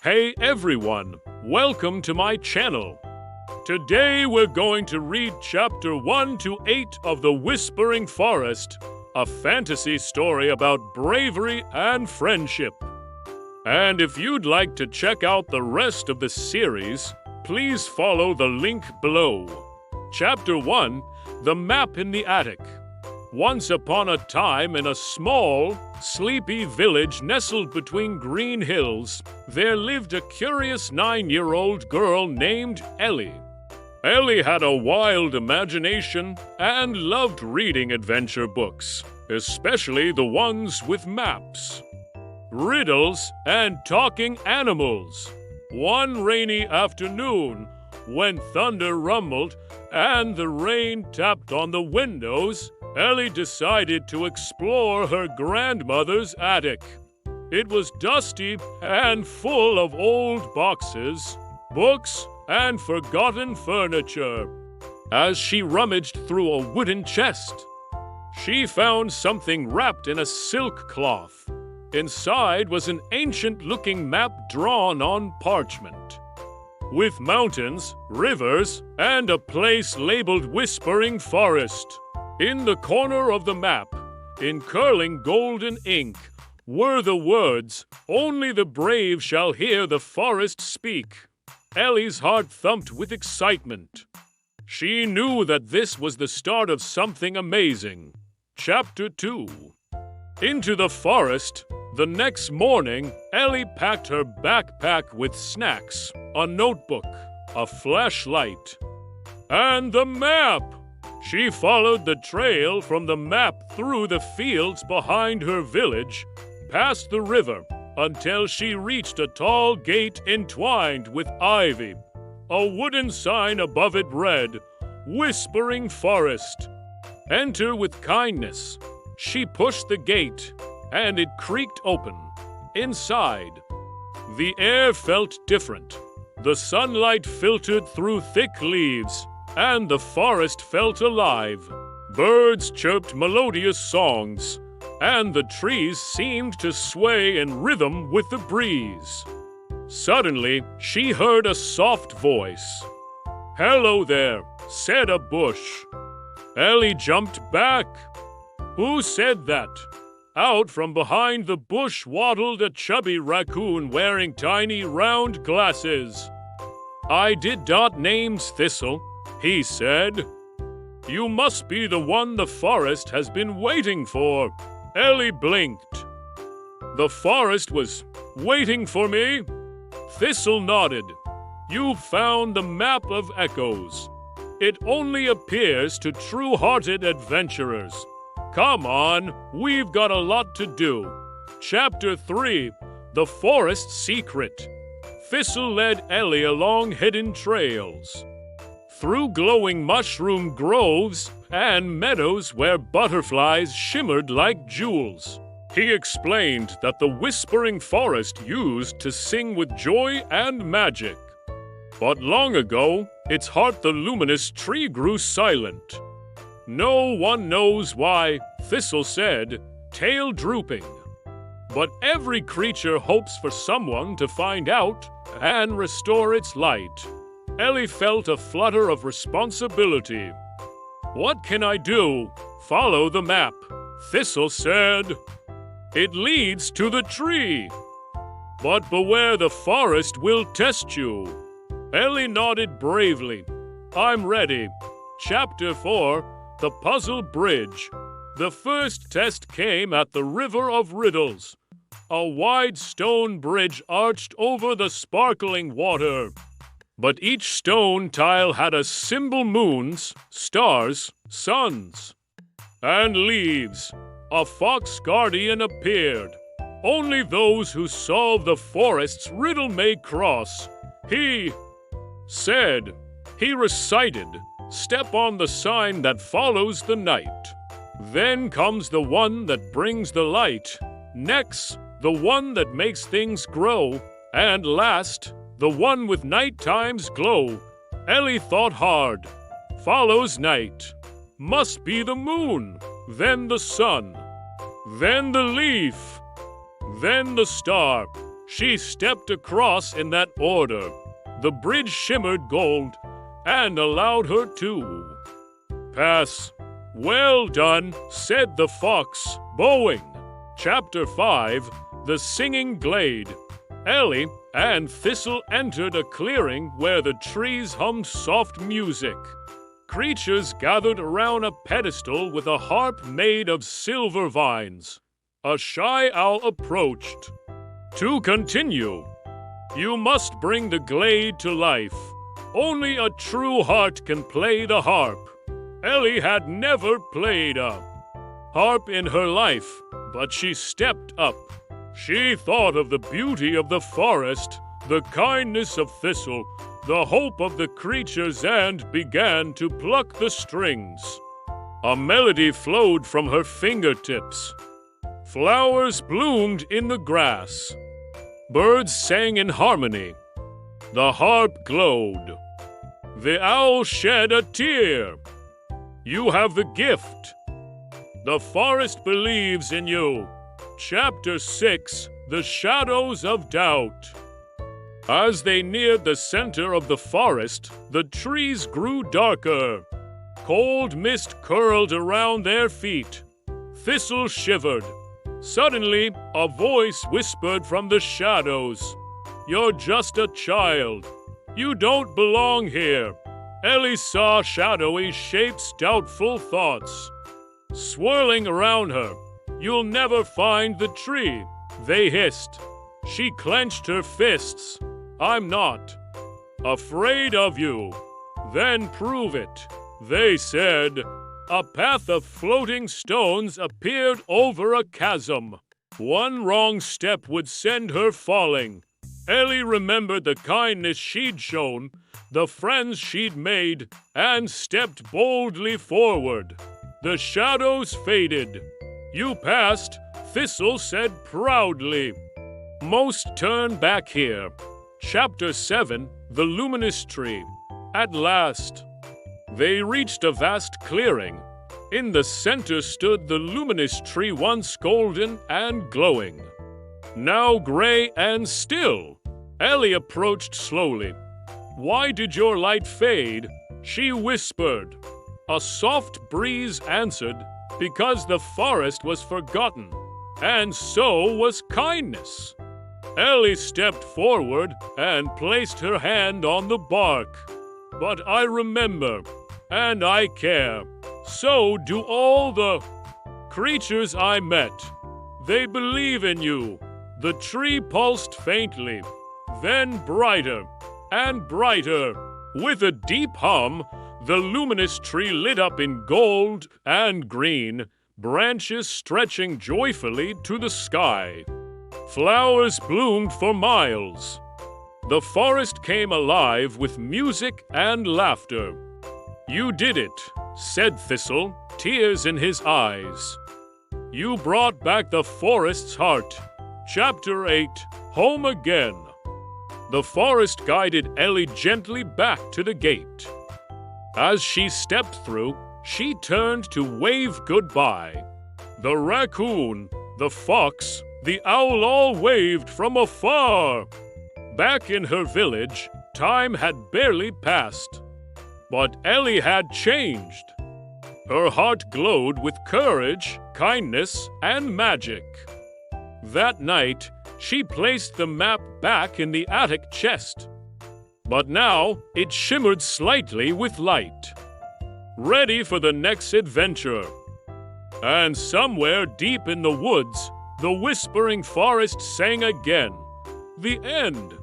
Hey everyone, welcome to my channel. Today we're going to read chapter 1 to 8 of The Whispering Forest, a fantasy story about bravery and friendship. And if you'd like to check out the rest of the series, please follow the link below. Chapter 1, The Map in the Attic. Once upon a time, in a small, sleepy village nestled between green hills, there lived a curious 9-year-old girl named Ellie. Ellie had a wild imagination and loved reading adventure books, especially the ones with maps, riddles, and talking animals. One rainy afternoon, when thunder rumbled and the rain tapped on the windows, Ellie decided to explore her grandmother's attic. It was dusty and full of old boxes, books, and forgotten furniture. As she rummaged through a wooden chest, she found something wrapped in a silk cloth. Inside was an ancient-looking map drawn on parchment, with mountains, rivers, and a place labeled Whispering Forest. In the corner of the map, in curling golden ink, were the words, "Only the brave shall hear the forest speak." Ellie's heart thumped with excitement. She knew that this was the start of something amazing. Chapter 2. Into the forest. The next morning, Ellie packed her backpack with snacks, a notebook, a flashlight, and the map. She followed the trail from the map through the fields behind her village, past the river, until she reached a tall gate entwined with ivy. A wooden sign above it read, "Whispering Forest. Enter with kindness." She pushed the gate, and it creaked open. Inside, the air felt different. The sunlight filtered through thick leaves, and the forest felt alive. Birds chirped melodious songs, and the trees seemed to sway in rhythm with the breeze. Suddenly, she heard a soft voice. "Hello there," said a bush. Ellie jumped back. Who said that? Out from behind the bush waddled a chubby raccoon wearing tiny round glasses. "I did not name's Thistle," he said. "You must be the one the forest has been waiting for." Ellie blinked. "The forest was waiting for me?" Thistle nodded. "You've found the map of echoes. It only appears to true-hearted adventurers. Come on, we've got a lot to do." Chapter 3, The Forest Secret. Thistle led Ellie along hidden trails, through glowing mushroom groves and meadows where butterflies shimmered like jewels. He explained that the Whispering Forest used to sing with joy and magic. But long ago, its heart the luminous tree grew silent. "No one knows why," Thistle said, tail drooping. "But every creature hopes for someone to find out and restore its light." Ellie felt a flutter of responsibility. "What can I do?" "Follow the map," Thistle said. "It leads to the tree. But beware, the forest will test you." Ellie nodded bravely. "I'm ready." Chapter 4, The Puzzle Bridge. The first test came at the River of Riddles. A wide stone bridge arched over the sparkling water. But each stone tile had a symbol: moons, stars, suns, and leaves. A fox guardian appeared. "Only those who solve the forest's riddle may cross," he said. He recited, "Step on the sign that follows the night. Then comes the one that brings the light. Next, the one that makes things grow. And last, the one with nighttime's glow." Ellie thought hard. Follows night. Must be the moon. Then the sun. Then the leaf. Then the star. She stepped across in that order. The bridge shimmered gold and allowed her to pass. "Well done," said the fox, bowing. Chapter 5, The Singing Glade. Ellie and Thistle entered a clearing where the trees hummed soft music. Creatures gathered around a pedestal with a harp made of silver vines. A shy owl approached. "To continue, you must bring the glade to life. Only a true heart can play the harp." Ellie had never played a harp in her life, but she stepped up. She thought of the beauty of the forest, the kindness of Thistle, the hope of the creatures, and began to pluck the strings. A melody flowed from her fingertips. Flowers bloomed in the grass. Birds sang in harmony. The harp glowed. The owl shed a tear. You have the gift. The forest believes in you. Chapter 6, The Shadows of Doubt. As they neared the center of the forest, the trees grew darker. Cold mist curled around their feet. Thistle shivered. Suddenly, a voice whispered from the shadows, "You're just a child. You don't belong here." Ellie saw shadowy shapes, doubtful thoughts swirling around her. "You'll never find the tree," they hissed. She clenched her fists. "I'm not afraid of you." "Then prove it," they said. A path of floating stones appeared over a chasm. One wrong step would send her falling. Ellie remembered the kindness she'd shown, the friends she'd made, and stepped boldly forward. The shadows faded. "You passed," Thistle said proudly. Most turn back here. Chapter 7, The Luminous Tree. At last, they reached a vast clearing. In the center stood the luminous tree, once golden and glowing, now gray and still. Ellie approached slowly. "Why did your light fade?" she whispered. A soft breeze answered, "Because the forest was forgotten, and so was kindness." Ellie stepped forward and placed her hand on the bark. "But I remember, and I care. So do all the creatures I met. They believe in you." The tree pulsed faintly, then brighter and brighter. With a deep hum, the luminous tree lit up in gold and green, branches stretching joyfully to the sky. Flowers bloomed for miles. The forest came alive with music and laughter. "You did it," said Thistle, tears in his eyes. "You brought back the forest's heart." Chapter 8, Home Again. The forest guided Ellie gently back to the gate. As she stepped through, she turned to wave goodbye. The raccoon, the fox, the owl all waved from afar. Back in her village, time had barely passed. But Ellie had changed. Her heart glowed with courage, kindness, and magic. That night, she placed the map back in the attic chest. But now it shimmered slightly with light, ready for the next adventure. And somewhere deep in the woods, the whispering forest sang again. The end.